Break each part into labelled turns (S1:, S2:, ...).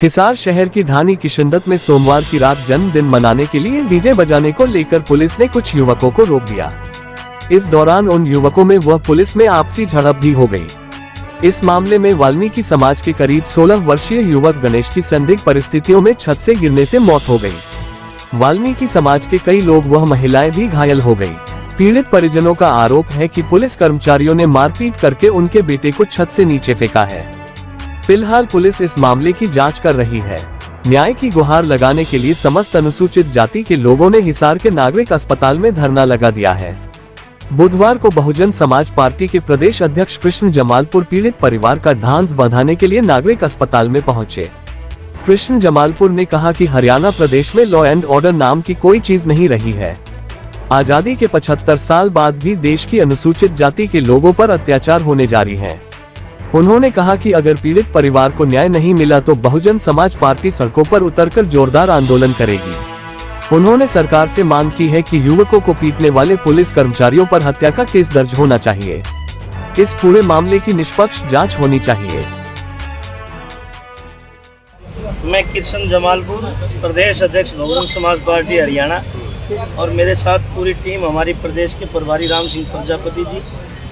S1: हिसार शहर की ढानी किशनदत में सोमवार की रात जन्मदिन मनाने के लिए डीजे बजाने को लेकर पुलिस ने कुछ युवकों को रोक दिया। इस दौरान उन युवकों में व पुलिस में आपसी झड़प भी हो गई। इस मामले में वाल्मीकि समाज के करीब 16 वर्षीय युवक गणेश की संदिग्ध परिस्थितियों में छत से गिरने से मौत हो गई। वाल्मीकि समाज के कई लोग व महिलाएं भी घायल हो गयी। पीड़ित परिजनों का आरोप है कि पुलिस कर्मचारियों ने मारपीट करके उनके बेटे को छत से नीचे फेंका है। फिलहाल पुलिस इस मामले की जांच कर रही है। न्याय की गुहार लगाने के लिए समस्त अनुसूचित जाति के लोगों ने हिसार के नागरिक अस्पताल में धरना लगा दिया है। बुधवार को बहुजन समाज पार्टी के प्रदेश अध्यक्ष कृष्ण जमालपुर पीड़ित परिवार का ढांढस बंधाने के लिए नागरिक अस्पताल में पहुंचे। कृष्ण जमालपुर ने कहा कि हरियाणा प्रदेश में लॉ एंड ऑर्डर नाम की कोई चीज नहीं रही है। आजादी के 75 साल बाद भी देश की अनुसूचित जाति के लोगों पर अत्याचार होने जारी है। उन्होंने कहा कि अगर पीड़ित परिवार को न्याय नहीं मिला तो बहुजन समाज पार्टी सड़कों पर उतरकर जोरदार आंदोलन करेगी। उन्होंने सरकार से मांग की है कि युवकों को पीटने वाले पुलिस कर्मचारियों पर हत्या का केस दर्ज होना चाहिए। इस पूरे मामले की निष्पक्ष जांच होनी चाहिए।
S2: मैं कृष्ण जमालपुर, प्रदेश अध्यक्ष बहुजन समाज पार्टी हरियाणा, और मेरे साथ पूरी टीम, हमारी प्रदेश के प्रभारी राम सिंह प्रजापति जी,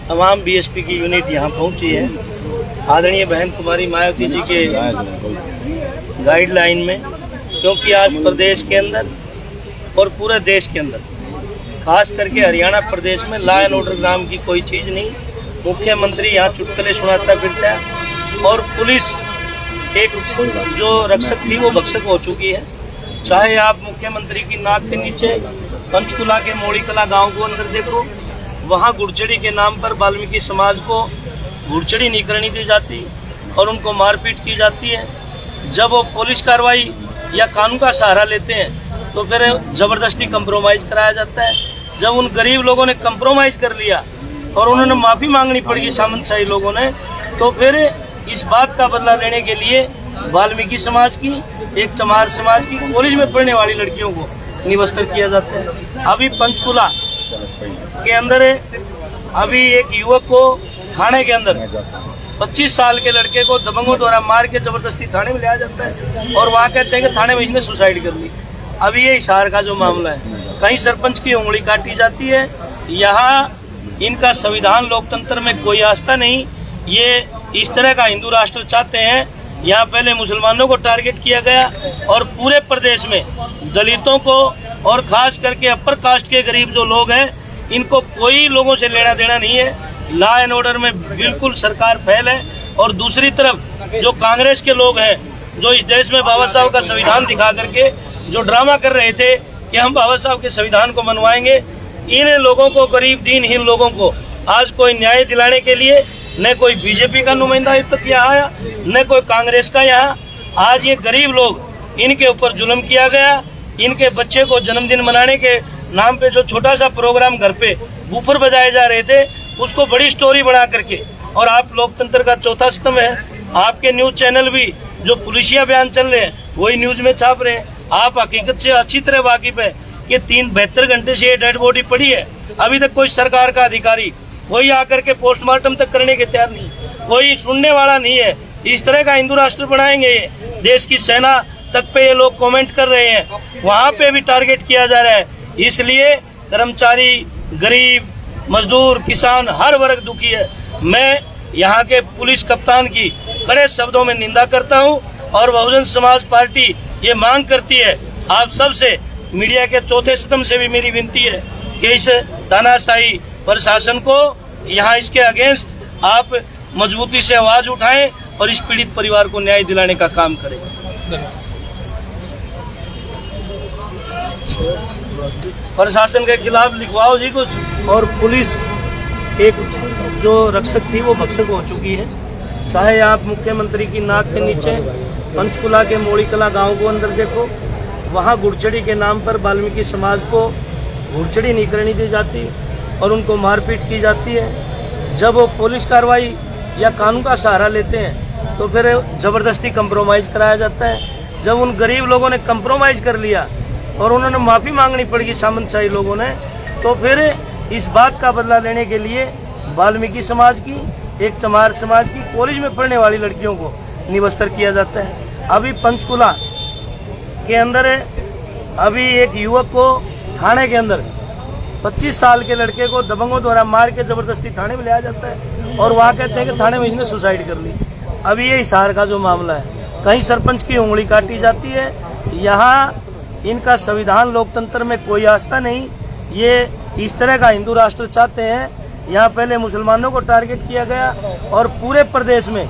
S2: तमाम बीएसपी की यूनिट यहाँ पहुँची है। आदरणीय बहन कुमारी मायावती जी के गाइडलाइन में, क्योंकि आज प्रदेश के अंदर और पूरे देश के अंदर, खास करके हरियाणा प्रदेश में लॉ एंड ऑर्डर नाम की कोई चीज़ नहीं। मुख्यमंत्री यहाँ चुटकुले सुनाता फिरता है और पुलिस एक जो रक्षक थी वो भक्षक हो चुकी है। चाहे आप मुख्यमंत्री की नाक के नीचे पंचकुला के मोड़ीकला गांव को अंदर देखो, वहाँ गुड़चड़ी के नाम पर वाल्मीकि समाज को गुड़चड़ी नहीं करनी दी जाती और उनको मारपीट की जाती है। जब वो पुलिस कार्रवाई या कानून का सहारा लेते हैं तो फिर ज़बरदस्ती कंप्रोमाइज़ कराया जाता है। जब उन गरीब लोगों ने कंप्रोमाइज़ कर लिया और उन्होंने माफ़ी मांगनी पड़ी सामंतशाही लोगों ने, तो फिर इस बात का बदला लेने के लिए वाल्मीकि समाज की, एक चमार समाज की कॉलेज में पढ़ने वाली लड़कियों को निवस्त्र किया जाता है। अभी पंचकुला के अंदर अभी एक युवक को थाने के अंदर 25 साल के लड़के को दबंगों द्वारा मार के जबरदस्ती थाने में लाया जाता है और वहाँ कहते हैं कि थाने में इसने सुसाइड कर ली। अभी ये हिसार का जो मामला है, कहीं सरपंच की उंगली काटी जाती है। यहाँ इनका संविधान लोकतंत्र में कोई आस्था नहीं। ये इस तरह का हिंदू राष्ट्र चाहते हैं। यहाँ पहले मुसलमानों को टारगेट किया गया और पूरे प्रदेश में दलितों को और खास करके अपर कास्ट के गरीब जो लोग हैं, इनको कोई लोगों से लेना देना नहीं है। लॉ एंड ऑर्डर में बिल्कुल सरकार फेल है। और दूसरी तरफ जो कांग्रेस के लोग हैं, जो इस देश में बाबा साहब का संविधान दिखा करके जो ड्रामा कर रहे थे कि हम बाबा साहब के संविधान को मनवाएंगे, इन लोगों को, गरीब दीनहीन लोगों को आज कोई न्याय दिलाने के लिए न कोई बीजेपी का नुमाइंदा अब तक यहाँ आया, न कोई कांग्रेस का यहाँ। आज ये गरीब लोग, इनके ऊपर जुल्म किया गया। इनके बच्चे को जन्मदिन मनाने के नाम पे जो छोटा सा प्रोग्राम घर पे बूफर बजाए जा रहे थे, उसको बड़ी स्टोरी बना करके, और आप लोकतंत्र का चौथा स्तंभ है। आपके न्यूज चैनल भी जो पुलिसिया बयान चल रहे हैं वही न्यूज में छाप रहे हैं। आप हकीकत से अच्छी तरह वाकिफ है कि 72 घंटे से ये डेड बॉडी पड़ी है। अभी तक कोई सरकार का अधिकारी कोई आकर के पोस्टमार्टम तक करने के तैयार नहीं, कोई सुनने वाला नहीं है। इस तरह का हिंदू राष्ट्र बनाएंगे ये, देश की सेना तक पे ये लोग कमेंट कर रहे हैं, वहाँ पे भी टारगेट किया जा रहा है। इसलिए कर्मचारी, गरीब, मजदूर, किसान, हर वर्ग दुखी है। मैं यहाँ के पुलिस कप्तान की कड़े शब्दों में निंदा करता हूँ और बहुजन समाज पार्टी ये मांग करती है आप सबसे, मीडिया के चौथे स्तंभ से भी मेरी विनती है कि इस तानाशाही प्रशासन को यहाँ इसके अगेंस्ट आप मजबूती से आवाज उठाएं और इस पीड़ित परिवार को न्याय दिलाने का काम करें। प्रशासन के खिलाफ लिखवाओ जी कुछ। और पुलिस एक जो रक्षक थी वो भक्षक हो चुकी है। चाहे आप मुख्यमंत्री की नाक के नीचे पंचकुला के मोड़ीकला गांव को अंदर देखो, वहाँ गुड़चड़ी के नाम पर वाल्मीकि समाज को गुड़चड़ी नहीं करनी दी जाती और उनको मारपीट की जाती है। जब वो पुलिस कार्रवाई या कानून का सहारा लेते हैं तो फिर ज़बरदस्ती कंप्रोमाइज़ कराया जाता है। जब उन गरीब लोगों ने कंप्रोमाइज़ कर लिया और उन्होंने माफ़ी मांगनी पड़ी सामंतशाही लोगों ने, तो फिर इस बात का बदला लेने के लिए वाल्मीकि समाज की, एक चमार समाज की कॉलेज में पढ़ने वाली लड़कियों को निवस्त्र किया जाता है। अभी पंचकुला के अंदर है, अभी एक युवक को थाने के अंदर 25 साल के लड़के को दबंगों द्वारा मार के जबरदस्ती थाने में लाया जाता है और वहाँ कहते हैं कि थाने में इसने सुसाइड कर ली। अभी ये हिसार का जो मामला है, कहीं सरपंच की उंगली काटी जाती है। यहाँ इनका संविधान लोकतंत्र में कोई आस्था नहीं। ये इस तरह का हिंदू राष्ट्र चाहते हैं। यहाँ पहले मुसलमानों को टारगेट किया गया और पूरे प्रदेश में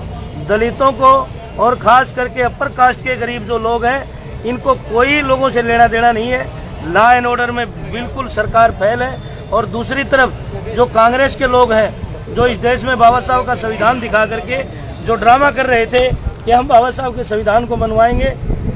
S2: दलितों को और खास करके अपर कास्ट के गरीब जो लोग हैं, इनको कोई लोगों से लेना देना नहीं है। लॉ एंड ऑर्डर में बिल्कुल सरकार फेल है। और दूसरी तरफ जो कांग्रेस के लोग हैं, जो इस देश में बाबा साहब का संविधान दिखा करके जो ड्रामा कर रहे थे कि हम बाबा साहब के संविधान को मनवाएंगे,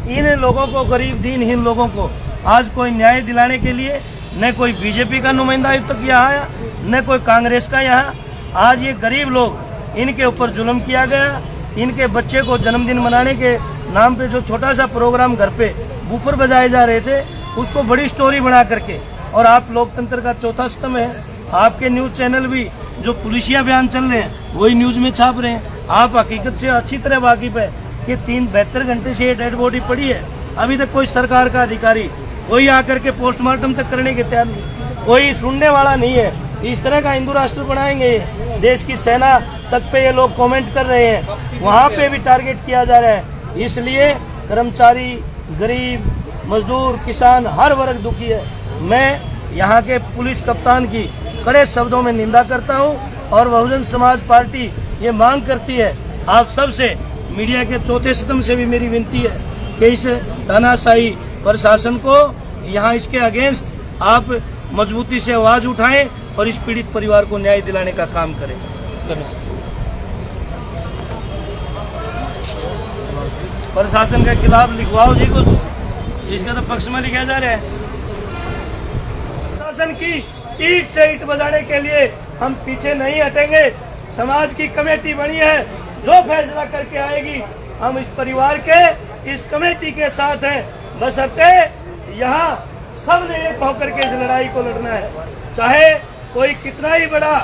S2: इन लोगों को, गरीब दीनहीन लोगों को आज कोई न्याय दिलाने के लिए न कोई बीजेपी का नुमाइंदा अब तक यहाँ आया, न कोई कांग्रेस का यहाँ। आज ये गरीब लोग, इनके ऊपर जुल्म किया गया। इनके बच्चे को जन्मदिन मनाने के नाम पे जो छोटा सा प्रोग्राम घर पे बूफर बजाए जा रहे थे, उसको बड़ी स्टोरी बना करके, और आप लोकतंत्र का चौथा स्तंभ है। आपके न्यूज़ चैनल भी जो पुलिसिया बयान चल रहे हैं वही न्यूज़ में छाप रहे हैं। आप हकीकत से अच्छी तरह वाकिफ है कि 72 घंटे से ये डेड बॉडी पड़ी है। अभी तक कोई सरकार का अधिकारी कोई आकर के पोस्टमार्टम तक करने के तैयार नहीं, कोई सुनने वाला नहीं है। इस तरह का हिंदू राष्ट्र बनाएंगे। देश की सेना तक पे ये लोग कमेंट कर रहे हैं, वहाँ पे भी टारगेट किया जा रहा है। इसलिए कर्मचारी, गरीब, मजदूर, किसान, हर वर्ग दुखी है। मैं यहाँ के पुलिस कप्तान की कड़े शब्दों में निंदा करता हूँ और बहुजन समाज पार्टी ये मांग करती है आप सबसे, मीडिया के चौथे स्तंभ से भी मेरी विनती है कि इस तानाशाही प्रशासन को यहाँ इसके अगेंस्ट आप मजबूती से आवाज उठाएं और इस पीड़ित परिवार को न्याय दिलाने का काम करें। प्रशासन के खिलाफ लिखवाओ जी कुछ, इसका तो पक्ष में लिखा जा रहा है। प्रशासन की ईंट से ईंट बजाने के लिए हम पीछे नहीं हटेंगे। समाज की कमेटी बनी है, जो फैसला करके आएगी हम इस परिवार के, इस कमेटी के साथ हैं। बशर्ते यहाँ सबने एक होकर के इस लड़ाई को लड़ना है, चाहे कोई कितना ही बड़ा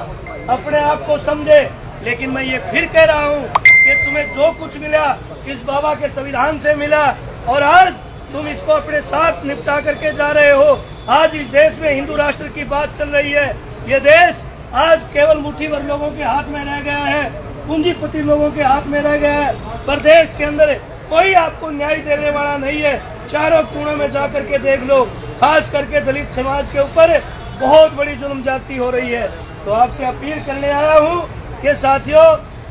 S2: अपने आप को समझे। लेकिन मैं ये फिर कह रहा हूँ कि तुम्हें जो कुछ मिला इस बाबा के संविधान से मिला और आज तुम इसको अपने साथ निपटा करके जा रहे हो। आज इस देश में हिंदू राष्ट्र की बात चल रही है। ये देश आज केवल मुट्ठी भर लोगों के हाथ में रह गया है, पूंजीपति लोगों के हाथ में रह गया है। प्रदेश के अंदर कोई आपको न्याय देने वाला नहीं है। चारों कोनों में जा करके देख लो, खास करके दलित समाज के ऊपर बहुत बड़ी जुल्म ज्यादती हो रही है। तो आपसे अपील करने आया हूँ कि साथियों,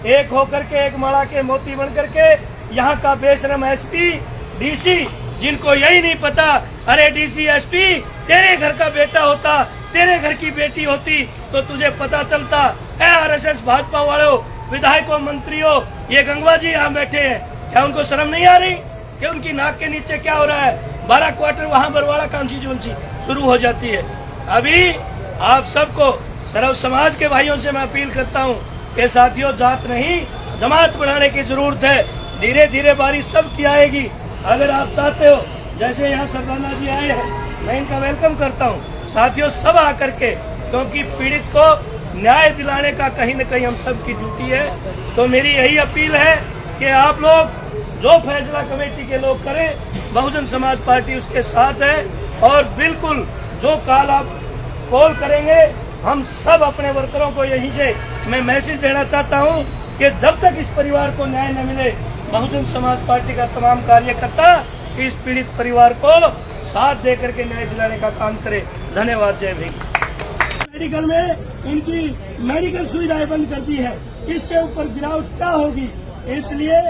S2: एक होकर के, एक माला के मोती बन करके यहाँ का बेशरम एसपी, डीसी, जिनको यही नहीं पता, अरे डीसी, एसपी तेरे घर का बेटा होता, तेरे घर की बेटी होती तो तुझे पता चलता। आरएसएस भाजपा वालों, विधायकों, मंत्रियों, ये गंगवा जी यहाँ बैठे हैं, क्या उनको शर्म नहीं आ रही कि उनकी नाक के नीचे क्या हो रहा है? 12 क्वार्टर वहाँ बरवाड़ा कॉन्स्टिट्यूएंसी शुरू हो जाती है। अभी आप सबको, सर्व समाज के भाइयों से मैं अपील करता हूँ कि साथियों, जात नहीं जमात बनाने की जरूरत है। धीरे धीरे बारी सबकी आएगी। अगर आप चाहते हो, जैसे यहाँ सरदाना जी आए हैं, मैं इनका वेलकम करता हूँ। साथियों, सब आकर के, क्योंकि पीड़ित को न्याय दिलाने का कहीं न कहीं हम सब की ड्यूटी है। तो मेरी यही अपील है कि आप लोग जो फैसला कमेटी के लोग करें, बहुजन समाज पार्टी उसके साथ है। और बिल्कुल जो काल आप कॉल करेंगे, हम सब अपने वर्करों को यहीं से मैं मैसेज देना चाहता हूं कि जब तक इस परिवार को न्याय न मिले, बहुजन समाज पार्टी का तमाम कार्यकर्ता इस पीड़ित परिवार को साथ देकर के न्याय दिलाने का काम करे। धन्यवाद। जय भीम। मेडिकल में इनकी मेडिकल सुविधाएं बंद कर दी है, इससे ऊपर गिरावट क्या होगी? इसलिए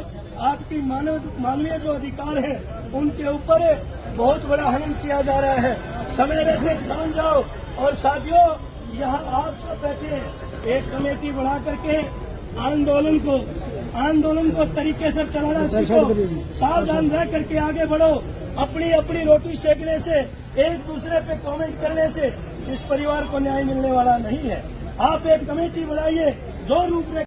S2: आपकी मानवीय जो अधिकार है उनके ऊपर बहुत बड़ा हनन किया जा रहा है। समय रहते समझ जाओ। और साथियों, यहाँ आप सब बैठे हैं, एक कमेटी बना करके आंदोलन को तरीके से चलाना सीखो। सावधान रह करके आगे बढ़ो। अपनी रोटी सेकने से, एक दूसरे पे कमेंट करने से इस परिवार को न्याय मिलने वाला नहीं है। आप एक कमेटी बनाइए, जो रूपरेखा